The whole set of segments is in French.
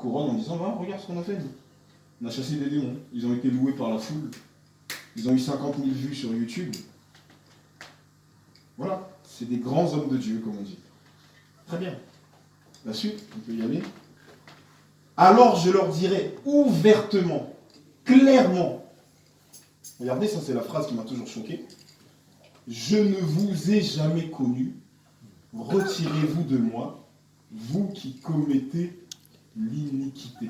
couronne en disant, bah, regarde ce qu'on a fait, nous. On a chassé des démons. Ils ont été loués par la foule. Ils ont eu 50 000 vues sur YouTube. Voilà, c'est des grands hommes de Dieu, comme on dit. Très bien. La suite, on peut y aller. Alors je leur dirai ouvertement, clairement. Regardez, ça c'est la phrase qui m'a toujours choqué. Je ne vous ai jamais connu. Retirez-vous de moi, vous qui commettez l'iniquité.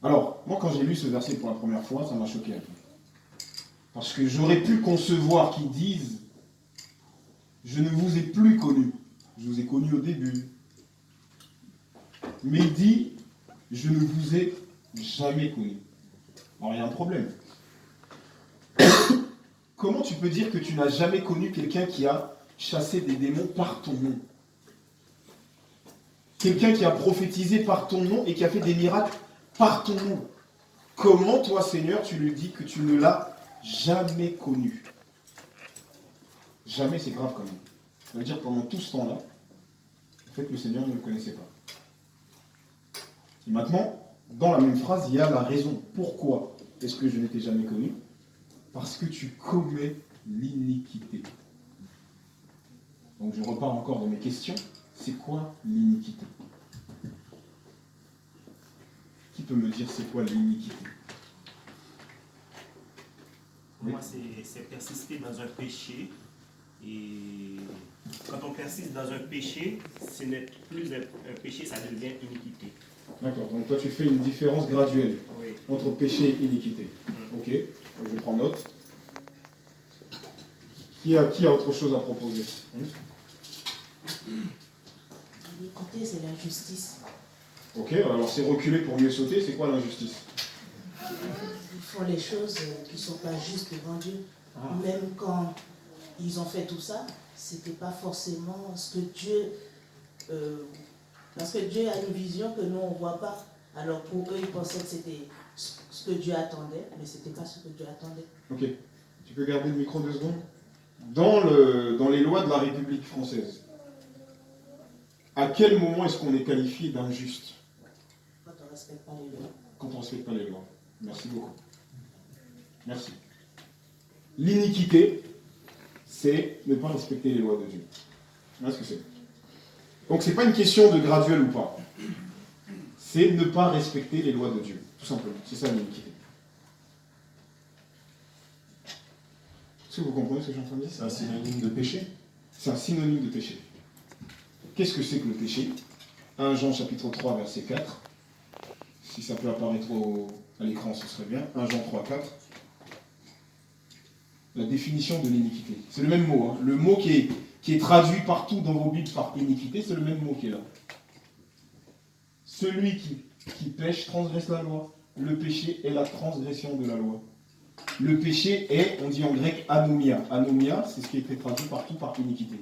Alors, moi quand j'ai lu ce verset pour la première fois, ça m'a choqué un peu. Parce que j'aurais pu concevoir qu'ils disent « Je ne vous ai plus connu. Je vous ai connu au début. » Mais il dit « Je ne vous ai jamais connu. » Alors il y a un problème. Comment tu peux dire que tu n'as jamais connu quelqu'un qui a chassé des démons par ton nom? Quelqu'un qui a prophétisé par ton nom et qui a fait des miracles par ton nom. Comment toi, Seigneur, tu lui dis que tu ne l'as jamais connu? Jamais, c'est grave quand même. Ça veut dire que pendant tout ce temps-là, en fait, le Seigneur ne le connaissait pas. Et maintenant, dans la même phrase, il y a la raison. Pourquoi est-ce que je ne t'ai jamais connu? Parce que tu commets l'iniquité. Donc je repars encore dans mes questions. C'est quoi l'iniquité? Qui peut me dire c'est quoi l'iniquité? Pour moi, c'est persister dans un péché. Et quand on persiste dans un péché, ce n'est plus un péché, ça devient iniquité. D'accord, donc toi tu fais une différence graduelle entre péché et iniquité. Ok, je prends note. Qui a autre chose à proposer? L'iniquité, c'est l'injustice. Ok, alors c'est reculer pour mieux sauter, c'est quoi l'injustice? Ils font les choses qui ne sont pas justes devant Dieu. Même quand ils ont fait tout ça, c'était pas forcément ce que Dieu... parce que Dieu a une vision que nous, on ne voit pas. Alors pour eux, ils pensaient que c'était ce que Dieu attendait, mais ce n'était pas ce que Dieu attendait. Ok, tu peux garder le micro 2 secondes? Dans les lois de la République française, à quel moment est-ce qu'on est qualifié d'injuste? Quand on ne respecte pas les lois. Quand on ne respecte pas les lois. Merci beaucoup. Merci. L'iniquité, c'est ne pas respecter les lois de Dieu. Voilà ce que c'est. Donc c'est pas une question de graduel ou pas. C'est ne pas respecter les lois de Dieu. Tout simplement. C'est ça l'iniquité. Est-ce que vous comprenez ce que je suis en train de dire? C'est un synonyme de péché. C'est un synonyme de péché. Qu'est-ce que c'est que le péché? 1 Jean chapitre 3 verset 4. Si ça peut apparaître à l'écran, ce serait bien. 1 Jean 3, 4. La définition de l'iniquité. C'est le même mot. Hein. Le mot qui est traduit partout dans vos Bibles par iniquité, c'est le même mot qui est là. Celui qui pêche transgresse la loi. Le péché est la transgression de la loi. Le péché est, on dit en grec, anomia. Anomia, c'est ce qui a été traduit partout par iniquité.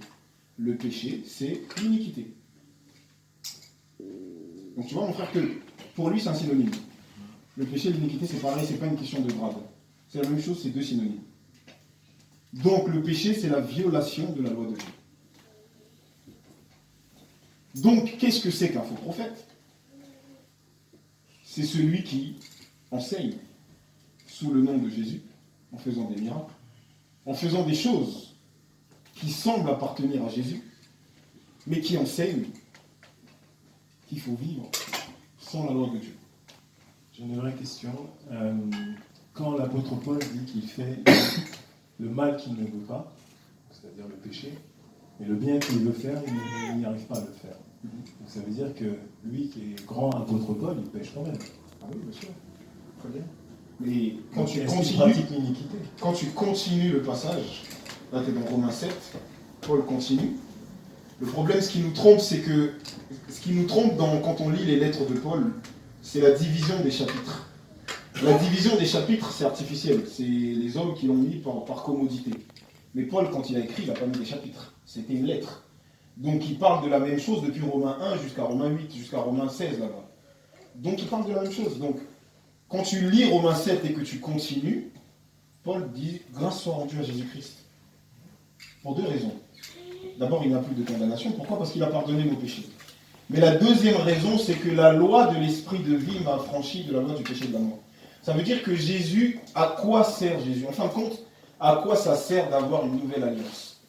Le péché, c'est l'iniquité. Donc tu vois, mon frère, que pour lui, c'est un synonyme. Le péché et l'iniquité, c'est pareil, c'est pas une question de grade. C'est la même chose, c'est deux synonymes. Donc le péché, c'est la violation de la loi de Dieu. Donc, qu'est-ce que c'est qu'un faux prophète? C'est celui qui enseigne sous le nom de Jésus, en faisant des miracles, en faisant des choses qui semblent appartenir à Jésus, mais qui enseignent qu'il faut vivre sans la loi de Dieu. J'ai une vraie question. Quand l'apôtre Paul dit qu'il fait le mal qu'il ne veut pas, c'est-à-dire le péché, et le bien qu'il veut faire, il n'y arrive pas à le faire. Donc ça veut dire que lui qui est grand apôtre Paul, il pêche quand même. Ah oui, bien sûr. Très bien. Mais quand Donc, tu est-ce qu'il continues, pratique l'iniquité? quand tu continues le passage, là tu es dans Romains 7, Paul continue. Le problème, ce qui nous trompe, c'est que quand on lit les lettres de Paul, c'est la division des chapitres. La division des chapitres, c'est artificiel. C'est les hommes qui l'ont mis par commodité. Mais Paul, quand il a écrit, il n'a pas mis des chapitres. C'était une lettre. Donc il parle de la même chose depuis Romains 1 jusqu'à Romains 8, jusqu'à Romains 16 là-bas. Donc il parle de la même chose. Donc quand tu lis Romains 7 et que tu continues, Paul dit « Grâce soit rendue à Jésus-Christ ». Pour deux raisons. D'abord, il n'a plus de condamnation. Pourquoi? Parce qu'il a pardonné nos péchés. Mais la deuxième raison, c'est que la loi de l'esprit de vie m'a affranchi de la loi du péché et de la mort. Ça veut dire que Jésus, à quoi sert Jésus? En fin de compte, à quoi ça sert d'avoir une nouvelle alliance?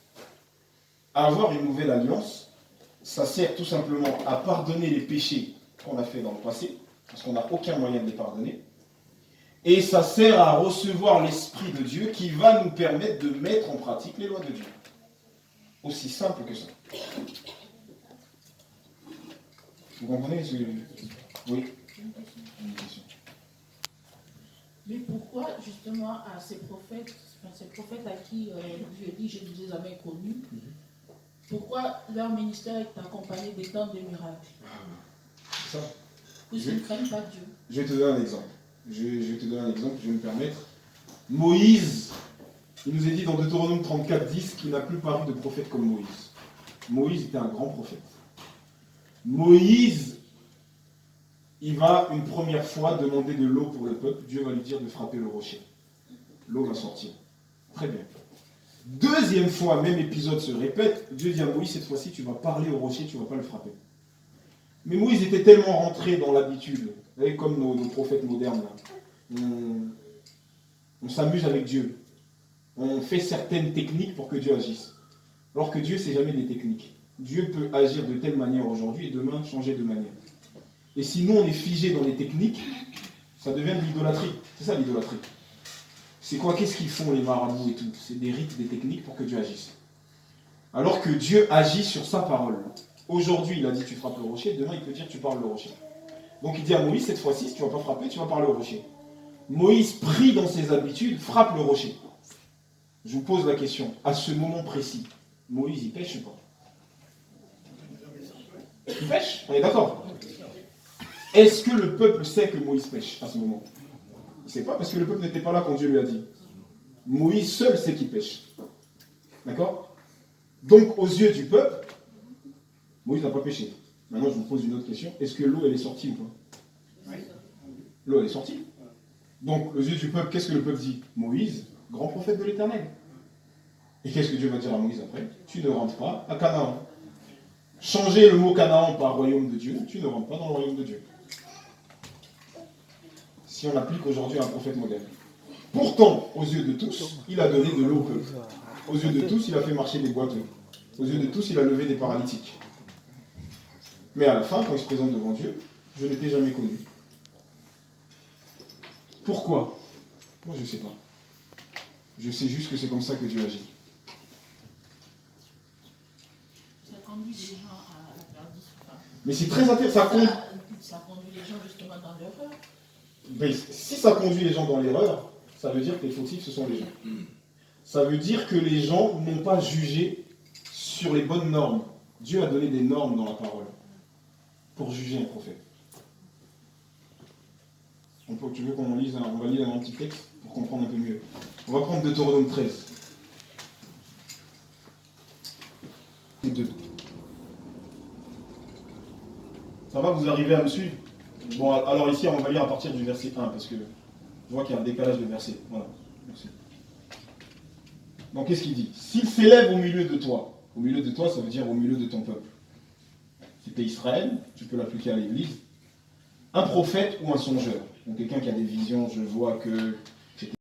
Avoir une nouvelle alliance, ça sert tout simplement à pardonner les péchés qu'on a fait dans le passé, parce qu'on n'a aucun moyen de les pardonner. Et ça sert à recevoir l'Esprit de Dieu qui va nous permettre de mettre en pratique les lois de Dieu. Aussi simple que ça. Vous comprenez ce que... Oui. Une question. Mais pourquoi justement à ces prophètes à qui Dieu dit, je ne les ai jamais connus, pourquoi leur ministère est accompagné des temps de miracles? Ça. Ils ne craignent pas Dieu. Je vais te donner un exemple. Je vais te donner un exemple, je vais me permettre. Moïse, il nous est dit dans Deutéronome 34:10 qu'il n'a plus paru de prophète comme Moïse. Moïse était un grand prophète. Moïse, il va une première fois demander de l'eau pour le peuple. Dieu va lui dire de frapper le rocher. L'eau va sortir. Très bien. Deuxième fois, même épisode se répète. Dieu dit à Moïse, cette fois-ci, tu vas parler au rocher, tu ne vas pas le frapper. Mais Moïse était tellement rentré dans l'habitude, vous voyez, comme nos prophètes modernes, là. On s'amuse avec Dieu. On fait certaines techniques pour que Dieu agisse. Alors que Dieu, c'est jamais des techniques. Dieu peut agir de telle manière aujourd'hui et demain changer de manière. Et si nous, on est figé dans les techniques, ça devient de l'idolâtrie. C'est ça l'idolâtrie. C'est quoi? Qu'est-ce qu'ils font les marabouts et tout? C'est des rites, des techniques pour que Dieu agisse. Alors que Dieu agit sur sa parole. Aujourd'hui, il a dit tu frappes le rocher, demain il peut dire tu parles le rocher. Donc il dit à Moïse, cette fois-ci, si tu ne vas pas frapper, tu vas parler au rocher. Moïse, pris dans ses habitudes, frappe le rocher. Je vous pose la question, à ce moment précis, Moïse, il pêche ou pas? Il pêche? On est d'accord? Est-ce que le peuple sait que Moïse pêche à ce moment? Il ne sait pas, parce que le peuple n'était pas là quand Dieu lui a dit. Moïse seul sait qu'il pêche. D'accord? Donc, aux yeux du peuple, Moïse n'a pas péché. Maintenant, je vous pose une autre question. Est-ce que l'eau, elle est sortie ou pas? L'eau, elle est sortie. Donc, aux yeux du peuple, qu'est-ce que le peuple dit? Moïse, grand prophète de l'Éternel. Et qu'est-ce que Dieu va dire à Moïse après? Tu ne rentres pas à Canaan. Changer le mot Canaan par royaume de Dieu, tu ne rentres pas dans le royaume de Dieu. Si on applique aujourd'hui à un prophète moderne. Pourtant, aux yeux de tous, il a donné de l'eau au peuple. Aux yeux de tous, il a fait marcher des boiteux. Aux yeux de tous, il a levé des paralytiques. Mais à la fin, quand il se présente devant Dieu, je ne t'ai jamais connu. Pourquoi? Moi, je ne sais pas. Je sais juste que c'est comme ça que Dieu agit. Ça conduit les gens à la perdition. Mais c'est très intéressant. Ça conduit les gens justement dans l'erreur. Mais si ça conduit les gens dans l'erreur, ça veut dire que les fautifs, ce sont les gens. Ça veut dire que les gens n'ont pas jugé sur les bonnes normes. Dieu a donné des normes dans la parole pour juger un prophète. Tu veux qu'on lise on va lire un petit texte pour comprendre un peu mieux. On va prendre Deutéronome 13. Ça va, vous arrivez à me suivre? Bon, alors ici, on va lire à partir du verset 1, parce que je vois qu'il y a un décalage de versets. Voilà, merci. Donc, qu'est-ce qu'il dit? S'il s'élève au milieu de toi, ça veut dire au milieu de ton peuple. Si tu es Israël, tu peux l'appliquer à l'Église. Un prophète ou un songeur. Donc, quelqu'un qui a des visions, je vois que